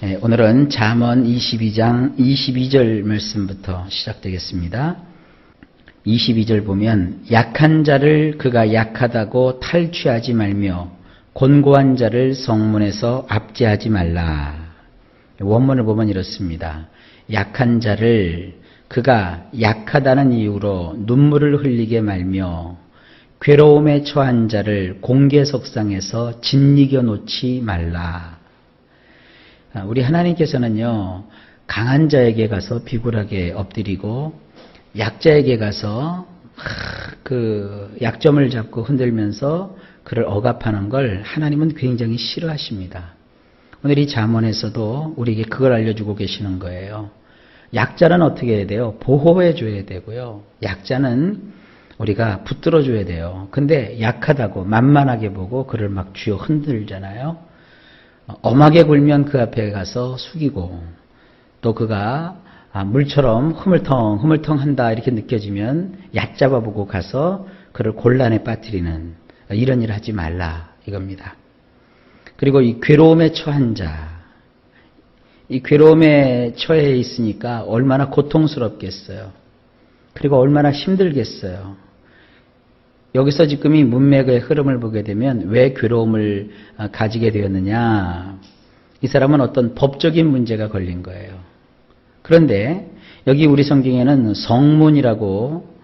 오늘은 잠언 22장 22절 말씀부터 시작되겠습니다. 22절 보면 약한 자를 그가 약하다고 탈취하지 말며 곤고한 자를 성문에서 압제하지 말라. 원문을 보면 이렇습니다. 약한 자를 그가 약하다는 이유로 눈물을 흘리게 말며 괴로움에 처한 자를 공개석상에서 짓이겨 놓지 말라. 우리 하나님께서는요, 강한 자에게 가서 비굴하게 엎드리고 약자에게 가서 그 약점을 잡고 흔들면서 그를 억압하는 걸 하나님은 굉장히 싫어하십니다. 오늘 이 잠언에서도 우리에게 그걸 알려주고 계시는 거예요. 약자는 어떻게 해야 돼요? 보호해 줘야 되고요. 약자는 우리가 붙들어 줘야 돼요. 근데 약하다고 만만하게 보고 그를 막 쥐어 흔들잖아요. 엄하게 굴면 그 앞에 가서 숙이고, 또 그가 물처럼 흐물텅 한다 이렇게 느껴지면 얕잡아 보고 가서 그를 곤란에 빠뜨리는 이런 일 하지 말라 이겁니다. 그리고 이 괴로움에 처한 자, 이 괴로움에 처해 있으니까 얼마나 고통스럽겠어요. 그리고 얼마나 힘들겠어요. 여기서 지금 이 문맥의 흐름을 보게 되면 왜 괴로움을 가지게 되었느냐. 이 사람은 어떤 법적인 문제가 걸린 거예요. 그런데 여기 우리 성경에는 성문이라고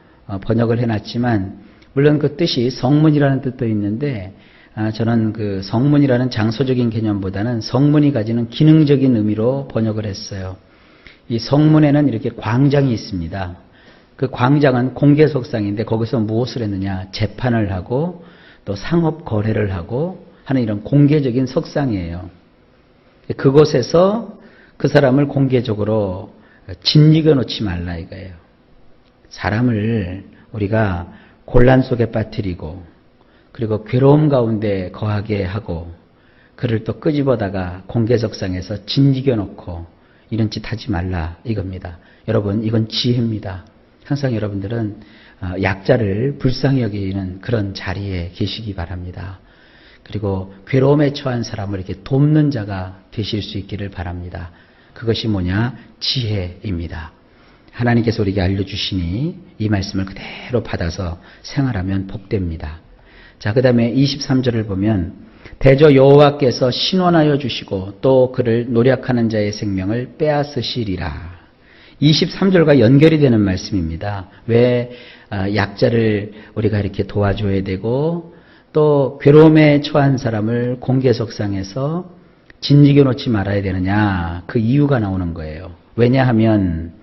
번역을 해놨지만 물론 그 뜻이 성문이라는 뜻도 있는데 저는 그 성문이라는 장소적인 개념보다는 성문이 가지는 기능적인 의미로 번역을 했어요. 이 성문에는 이렇게 광장이 있습니다. 그 광장은 공개석상인데 거기서 무엇을 했느냐? 재판을 하고 또 상업 거래를 하고 하는 이런 공개적인 석상이에요. 그곳에서 그 사람을 공개적으로 짓이겨 놓지 말라 이거예요. 사람을 우리가 곤란 속에 빠뜨리고 그리고 괴로움 가운데 거하게 하고 그를 또 끄집어다가 공개석상에서 짓이겨 놓고 이런 짓 하지 말라 이겁니다. 여러분, 이건 지혜입니다. 항상 여러분들은 약자를 불쌍히 여기는 그런 자리에 계시기 바랍니다. 그리고 괴로움에 처한 사람을 이렇게 돕는 자가 되실 수 있기를 바랍니다. 그것이 뭐냐? 지혜입니다. 하나님께서 우리에게 알려주시니 이 말씀을 그대로 받아서 생활하면 복됩니다. 자, 그 다음에 23절을 보면 대저 여호와께서 신원하여 주시고 또 그를 노력하는 자의 생명을 빼앗으시리라. 23절과 연결이 되는 말씀입니다. 왜 약자를 우리가 이렇게 도와줘야 되고 또 괴로움에 처한 사람을 공개석상에서 짓이겨 놓지 말아야 되느냐. 그 이유가 나오는 거예요. 왜냐하면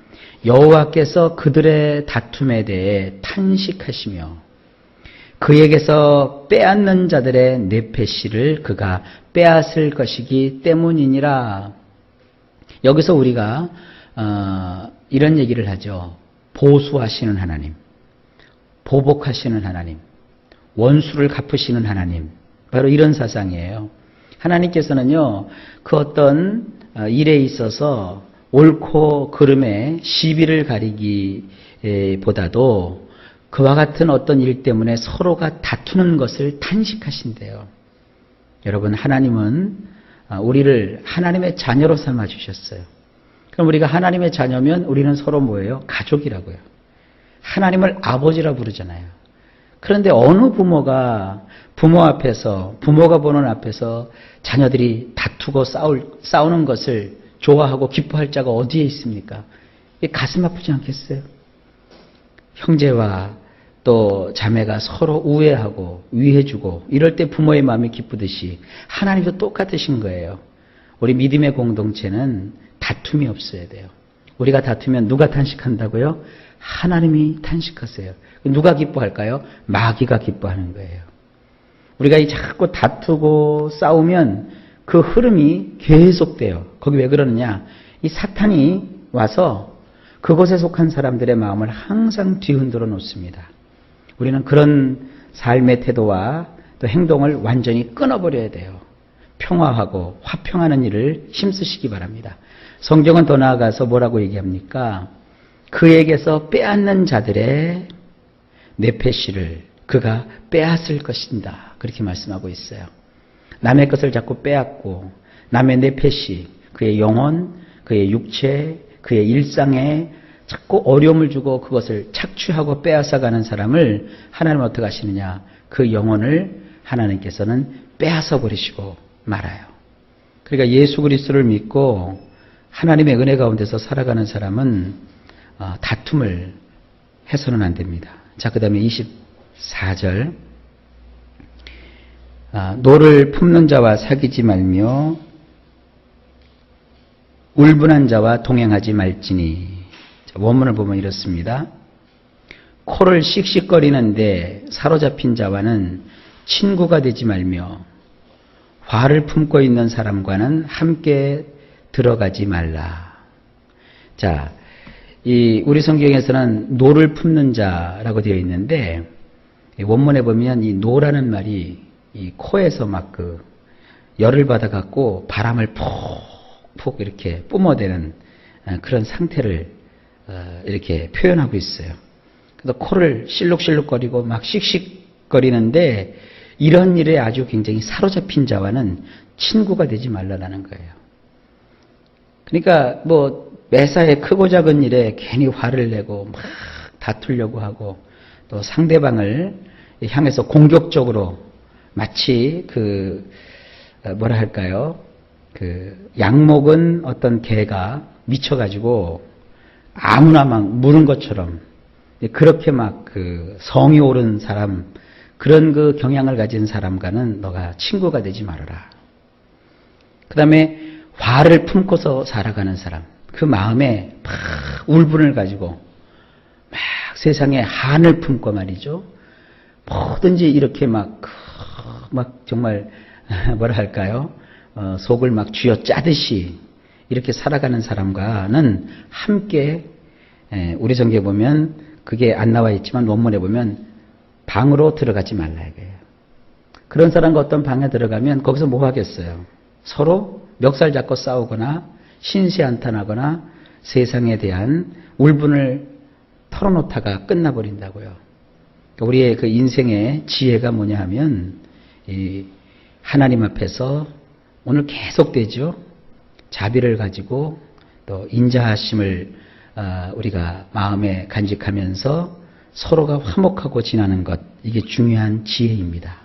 여호와께서 그들의 다툼에 대해 탄식하시며 그에게서 빼앗는 자들의 뇌패시를 그가 빼앗을 것이기 때문이니라. 여기서 우리가 이런 얘기를 하죠. 보수하시는 하나님, 보복하시는 하나님, 원수를 갚으시는 하나님, 바로 이런 사상이에요. 하나님께서는요, 그 어떤 일에 있어서 옳고 그름에 시비를 가리기보다도 그와 같은 어떤 일 때문에 서로가 다투는 것을 탄식하신대요. 여러분, 하나님은 우리를 하나님의 자녀로 삼아 주셨어요. 그럼 우리가 하나님의 자녀면 우리는 서로 뭐예요? 가족이라고요. 하나님을 아버지라 부르잖아요. 그런데 어느 부모가 부모가 보는 앞에서 자녀들이 다투고 싸우는 것을 좋아하고 기뻐할 자가 어디에 있습니까? 가슴 아프지 않겠어요? 형제와 또 자매가 서로 우애하고 위해주고 이럴 때 부모의 마음이 기쁘듯이 하나님도 똑같으신 거예요. 우리 믿음의 공동체는 다툼이 없어야 돼요. 우리가 다투면 누가 탄식한다고요? 하나님이 탄식하세요. 누가 기뻐할까요? 마귀가 기뻐하는 거예요. 우리가 자꾸 다투고 싸우면 그 흐름이 계속돼요. 거기 왜 그러느냐? 이 사탄이 와서 그곳에 속한 사람들의 마음을 항상 뒤흔들어 놓습니다. 우리는 그런 삶의 태도와 또 행동을 완전히 끊어버려야 돼요. 평화하고 화평하는 일을 힘쓰시기 바랍니다. 성경은 더 나아가서 뭐라고 얘기합니까? 그에게서 빼앗는 자들의 뇌패시를 그가 빼앗을 것이다. 그렇게 말씀하고 있어요. 남의 것을 자꾸 빼앗고 남의 뇌패시, 그의 영혼, 그의 육체, 그의 일상에 자꾸 어려움을 주고 그것을 착취하고 빼앗아가는 사람을 하나님은 어떻게 하시느냐? 그 영혼을 하나님께서는 빼앗아 버리시고 말아요. 그러니까 예수 그리스도를 믿고 하나님의 은혜 가운데서 살아가는 사람은 다툼을 해서는 안 됩니다. 자, 그 다음에 24절. 노를 품는 자와 사귀지 말며 울분한 자와 동행하지 말지니. 자, 원문을 보면 이렇습니다. 코를 씩씩거리는데 사로잡힌 자와는 친구가 되지 말며 화를 품고 있는 사람과는 함께 들어가지 말라. 자, 우리 성경에서는 노를 품는 자라고 되어 있는데 원문에 보면 이 노라는 말이 이 코에서 막 열을 받아갖고 바람을 푹푹 이렇게 뿜어대는 그런 상태를 이렇게 표현하고 있어요. 그래서 코를 실룩실룩거리고 막 씩씩거리는데 이런 일에 아주 굉장히 사로잡힌 자와는 친구가 되지 말라라는 거예요. 그러니까 매사에 크고 작은 일에 괜히 화를 내고 막 다투려고 하고 또 상대방을 향해서 공격적으로 마치 뭐라 할까요? 양목은 어떤 개가 미쳐가지고 아무나 막 무는 것처럼 그렇게 막 성이 오른 사람, 그런 경향을 가진 사람과는 너가 친구가 되지 말아라. 그 다음에 화를 품고서 살아가는 사람, 그 마음에 막 울분을 가지고 막 세상에 한을 품고 말이죠. 뭐든지 이렇게 막 정말 뭐라 할까요? 속을 막 쥐어 짜듯이 이렇게 살아가는 사람과는 함께, 우리 성경에 보면 그게 안 나와 있지만 원문에 보면 방으로 들어가지 말라 이거예요. 그런 사람과 어떤 방에 들어가면 거기서 뭐 하겠어요? 서로 멱살 잡고 싸우거나 신세한탄하거나 세상에 대한 울분을 털어놓다가 끝나버린다고요. 우리의 그 인생의 지혜가 뭐냐 하면 하나님 앞에서 오늘 계속되죠. 자비를 가지고 또 인자하심을 우리가 마음에 간직하면서 서로가 화목하고 지나는 것, 이게 중요한 지혜입니다.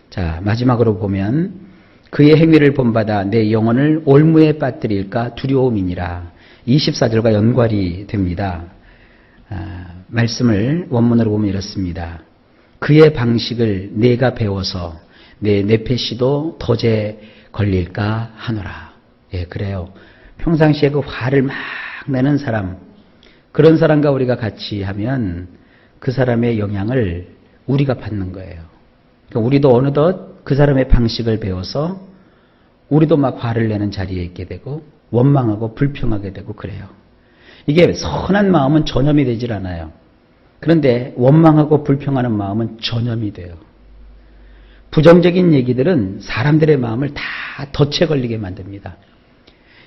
자, 마지막으로 보면 그의 행위를 본받아 내 영혼을 올무에 빠뜨릴까 두려움이니라. 24절과 연관이 됩니다. 말씀을 원문으로 보면 이렇습니다. 그의 방식을 내가 배워서 내 내패시도 덫에 걸릴까 하노라. 예, 그래요. 평상시에 그 화를 막 내는 사람, 그런 사람과 우리가 같이 하면 그 사람의 영향을 우리가 받는 거예요. 그러니까 우리도 어느덧 그 사람의 방식을 배워서 우리도 막 화를 내는 자리에 있게 되고 원망하고 불평하게 되고 그래요. 이게 선한 마음은 전염이 되질 않아요. 그런데 원망하고 불평하는 마음은 전염이 돼요. 부정적인 얘기들은 사람들의 마음을 다 덫에 걸리게 만듭니다.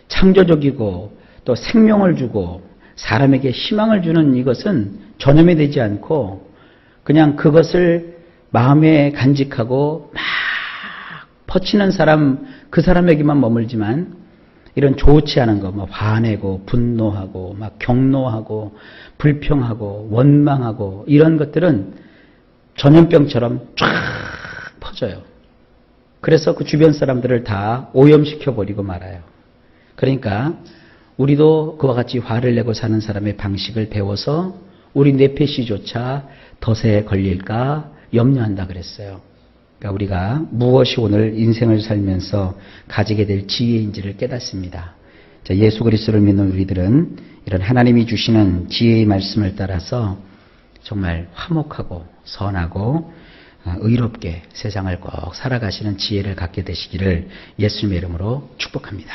창조적이고 또 생명을 주고 사람에게 희망을 주는 이것은 전염이 되지 않고 그냥 그것을 마음에 간직하고 막 퍼치는 사람, 그 사람에게만 머물지만 이런 좋지 않은 거, 막 화내고 분노하고 막 경노하고 불평하고 원망하고 이런 것들은 전염병처럼 쫙 퍼져요. 그래서 그 주변 사람들을 다 오염시켜 버리고 말아요. 그러니까 우리도 그와 같이 화를 내고 사는 사람의 방식을 배워서 우리 뇌폐시조차 덫에 걸릴까 염려한다 그랬어요. 그러니까 우리가 무엇이 오늘 인생을 살면서 가지게 될 지혜인지를 깨닫습니다. 자, 예수 그리스도를 믿는 우리들은 이런 하나님이 주시는 지혜의 말씀을 따라서 정말 화목하고 선하고 의롭게 세상을 꼭 살아가시는 지혜를 갖게 되시기를 예수님의 이름으로 축복합니다.